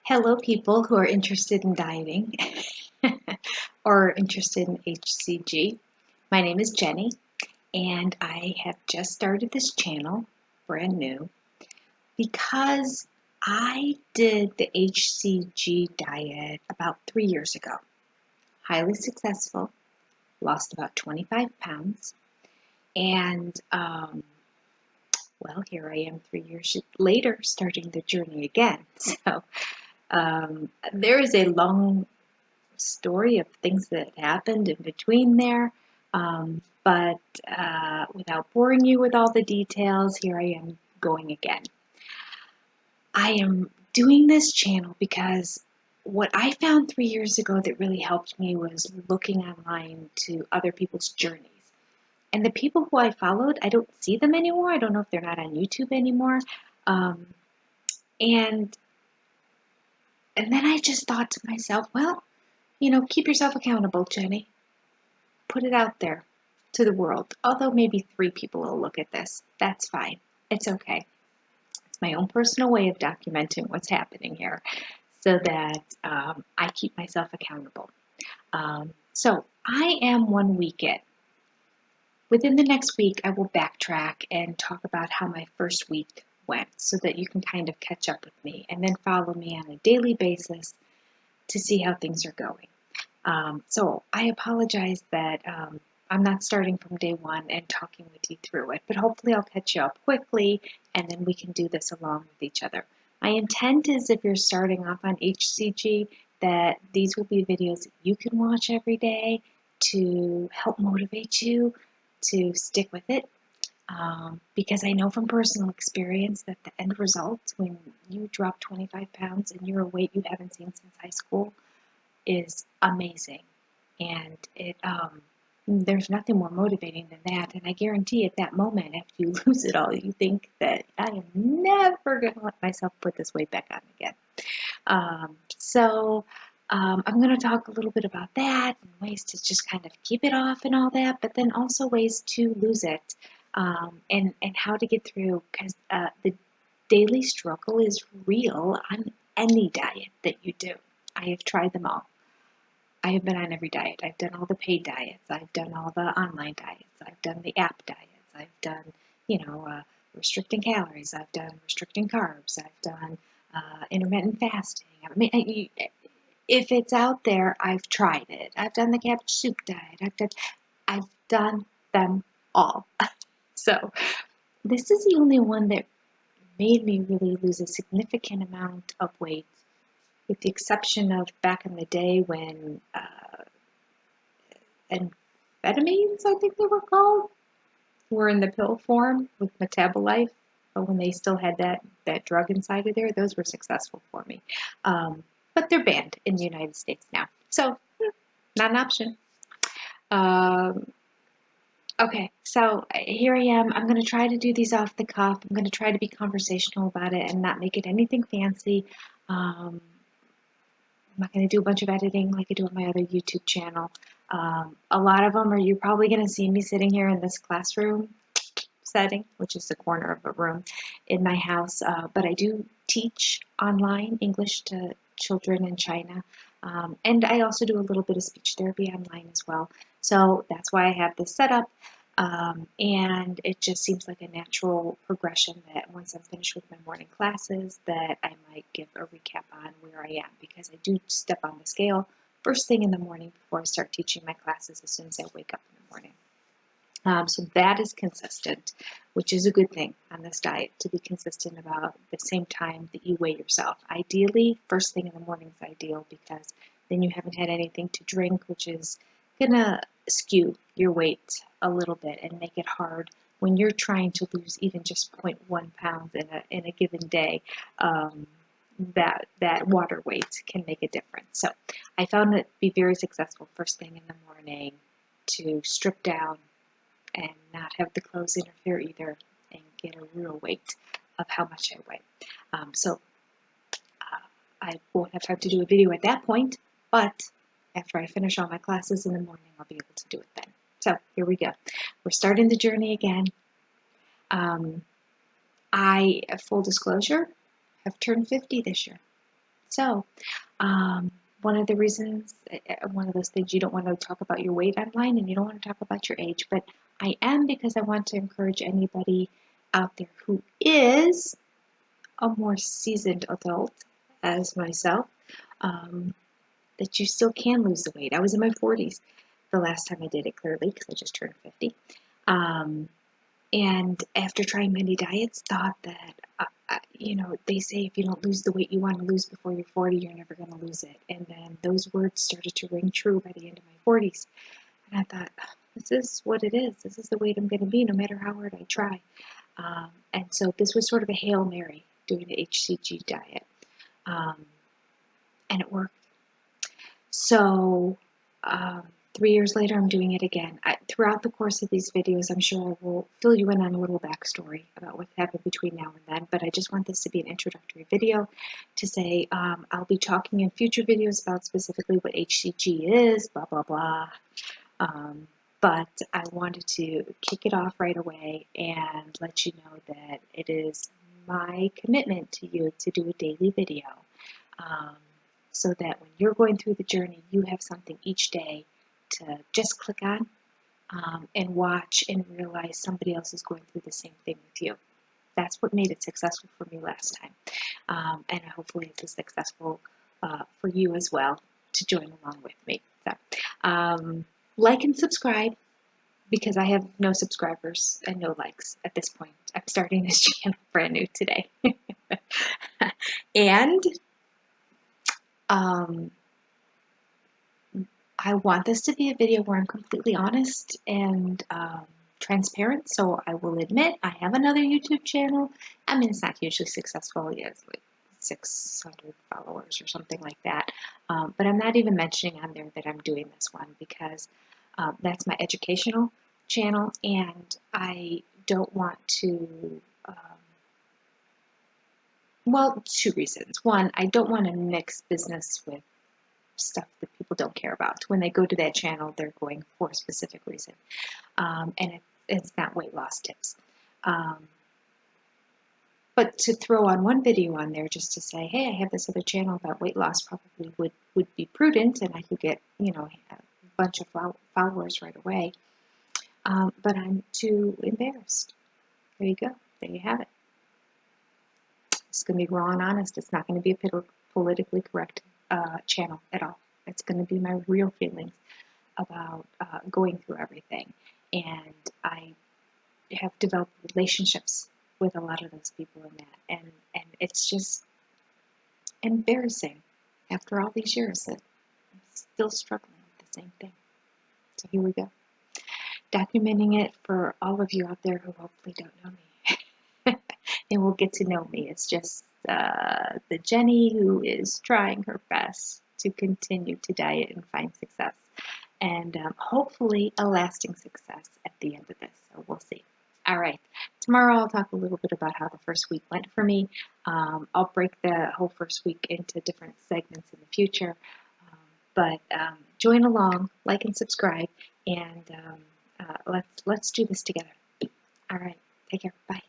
Hello, people who are interested in dieting or interested in HCG. My name is Jenny, and I have just started this channel, brand new, because I did the HCG diet about 3 years ago. Highly successful, lost about 25 pounds, and well, here I am 3 years later starting the journey again. So there is a long story of things that happened in between there. But without boring you with all the details, here I am going again. I am doing this channel because what I found 3 years ago that really helped me was looking online to other people's journeys. And the people who I followed, I don't see them anymore. I don't know if they're not on YouTube anymore. Um, and and then I just thought to myself, well, keep yourself accountable, Jenny. Put it out there to the world. Although maybe 3 people will look at this. That's fine. It's okay. It's my own personal way of documenting what's happening here so that I keep myself accountable. So I am 1 week in. Within the next week, I will backtrack and talk about how my first week went so that you can kind of catch up with me and then follow me on a daily basis to see how things are going. So I apologize that I'm not starting from day one and talking with you through it, but hopefully I'll catch you up quickly and then we can do this along with each other. My intent is if you're starting off on HCG, that these will be videos that you can watch every day to help motivate you to stick with it. Because I know from personal experience that the end result, when you drop 25 pounds and you're a weight you haven't seen since high school, is amazing. And there's nothing more motivating than that. And I guarantee at that moment, after you lose it all, you think that I am never going to let myself put this weight back on again. I'm going to talk a little bit about that and ways to just kind of keep it off and all that, but then also ways to lose it and how to get through, because the daily struggle is real on any diet that you do. I have tried them all. I have been on every diet. I've done all the paid diets. I've done all the online diets. I've done the app diets. I've done, restricting calories. I've done restricting carbs. I've done intermittent fasting. I mean, if it's out there, I've tried it. I've done the cabbage soup diet. I've done them all. So this is the only one that made me really lose a significant amount of weight, with the exception of back in the day when amphetamines, I think they were called, were in the pill form with Metabolite, but when they still had that drug inside of there, those were successful for me. But they're banned in the United States now, so not an option. Okay, so here I am. I'm going to try to do these off the cuff. I'm going to try to be conversational about it and not make it anything fancy. I'm not going to do a bunch of editing like I do on my other YouTube channel. A lot of them you're probably going to see me sitting here in this classroom setting, which is the corner of a room in my house. But I do teach online English to children in China. And I also do a little bit of speech therapy online as well. So that's why I have this set up. And it just seems like a natural progression that once I'm finished with my morning classes, that I might give a recap on where I am, because I do step on the scale first thing in the morning before I start teaching my classes as soon as I wake up in the morning. So that is consistent, which is a good thing on this diet, to be consistent about the same time that you weigh yourself. Ideally, first thing in the morning is ideal, because then you haven't had anything to drink, which is going to skew your weight a little bit and make it hard when you're trying to lose even just 0.1 pounds in a given day. That water weight can make a difference. So I found it to be very successful first thing in the morning to strip down and not have the clothes interfere either, and get a real weight of how much I weigh. I won't have time to do a video at that point, but after I finish all my classes in the morning, I'll be able to do it then. So here we go. We're starting the journey again. Full disclosure, have turned 50 this year. So, one of the reasons, one of those things, you don't want to talk about your weight online and you don't want to talk about your age, but I am, because I want to encourage anybody out there who is a more seasoned adult as myself, um, that you still can lose the weight. I was in my 40s the last time I did it, clearly, because I just turned 50. Um, and after trying many diets, thought that, they say if you don't lose the weight you want to lose before you're 40, you're never going to lose it. And then those words started to ring true by the end of my 40s. And I thought, this is what it is. This is the weight I'm going to be, no matter how hard I try. And so this was sort of a Hail Mary, doing the HCG diet. And it worked. So 3 years later, I'm doing it again. Throughout the course of these videos, I'm sure I will fill you in on a little backstory about what happened between now and then, but I just want this to be an introductory video to say I'll be talking in future videos about specifically what HCG is, blah, blah, blah. But I wanted to kick it off right away and let you know that it is my commitment to you to do a daily video. So that when you're going through the journey, you have something each day to just click on and watch and realize somebody else is going through the same thing with you. That's what made it successful for me last time. And hopefully it's successful for you as well to join along with me. So, like and subscribe, because I have no subscribers and no likes at this point. I'm starting this channel brand new today. And I want this to be a video where I'm completely honest and transparent. So I will admit I have another YouTube channel. I mean, it's not hugely successful. It's like 600 followers or something like that. But I'm not even mentioning on there that I'm doing this one, because that's my educational channel, and I don't want to, well, two reasons. One, I don't want to mix business with stuff that people don't care about. When they go to that channel, they're going for a specific reason. And it's not weight loss tips. But to throw on one video on there just to say, hey, I have this other channel about weight loss, probably would be prudent, and I could get, a bunch of followers right away. But I'm too embarrassed. There you go. There you have it. It's going to be raw and honest. It's not going to be a politically correct channel at all. It's going to be my real feelings about going through everything. And I have developed relationships with a lot of those people in that. And it's just embarrassing after all these years that I'm still struggling with the same thing. So here we go. Documenting it for all of you out there who hopefully don't know me. And will get to know me. It's just the Jenny who is trying her best to continue to diet and find success. And hopefully a lasting success at the end of this. So we'll see. All right. Tomorrow I'll talk a little bit about how the first week went for me. I'll break the whole first week into different segments in the future. But join along, like and subscribe, and let's do this together. All right. Take care. Bye.